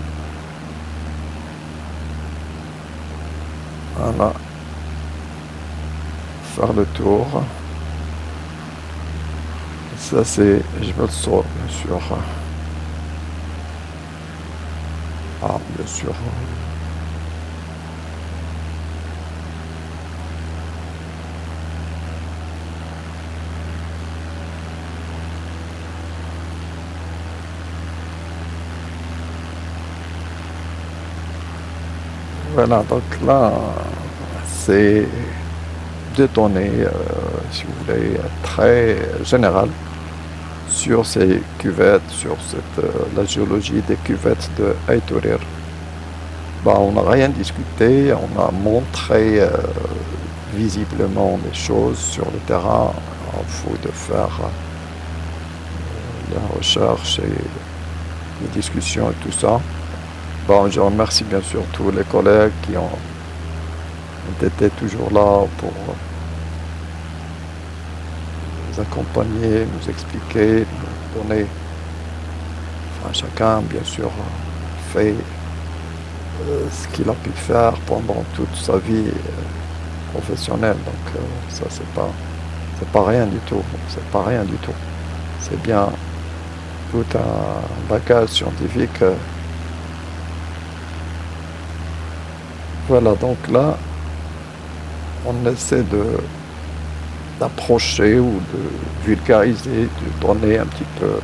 Voilà. Faire le tour. Ça, c'est Jebel Sor, bien sûr. Ah, bien sûr. Voilà, donc là, c'est des données, si vous voulez, très générales sur ces cuvettes, sur la géologie des cuvettes de Aytorir. On n'a rien discuté, on a montré visiblement des choses sur le terrain. Il faut de faire la recherche et les discussions et tout ça. Je remercie bien sûr tous les collègues qui ont été toujours là pour nous accompagner, nous expliquer, nous donner. Chacun, bien sûr, fait ce qu'il a pu faire pendant toute sa vie professionnelle. Donc ça, c'est pas C'est pas rien du tout. C'est pas rien du tout. C'est bien tout un bagage scientifique. Voilà, donc là, on essaie d'approcher ou de vulgariser, de donner un petit peu,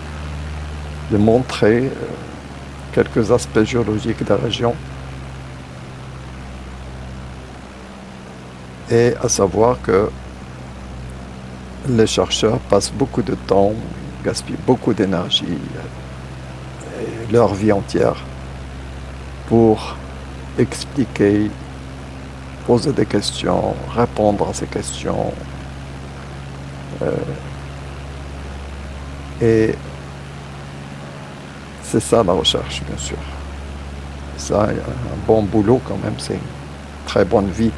de montrer quelques aspects géologiques de la région. Et à savoir que les chercheurs passent beaucoup de temps, gaspillent beaucoup d'énergie, et leur vie entière, pour expliquer, poser des questions, répondre à ces questions. Et c'est ça la recherche, bien sûr. Ça, un bon boulot quand même, c'est une très bonne vie.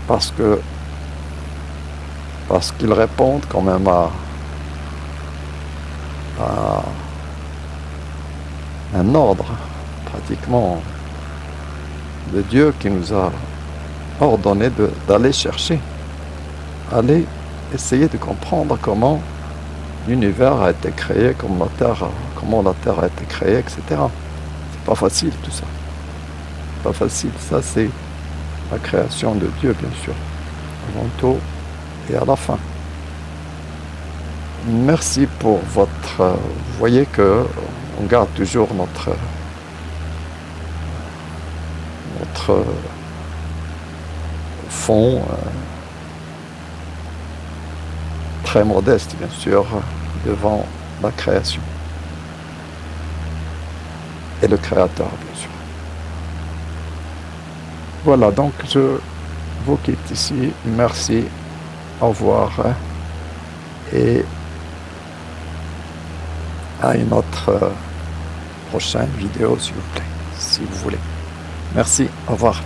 Parce qu'ils répondent quand même à un ordre, pratiquement, de Dieu qui nous a ordonné d'aller chercher, aller essayer de comprendre comment l'univers a été créé, comment la Terre a été créée, etc. C'est pas facile tout ça. Pas facile, ça c'est la création de Dieu, bien sûr, avant tout et à la fin. Merci pour votre... vous voyez que on garde toujours notre fond très modeste, bien sûr, devant la création et le Créateur, bien sûr. Voilà, donc je vous quitte ici. Merci, au revoir et à une autre prochaine vidéo, s'il vous plaît, si vous voulez. Merci, au revoir.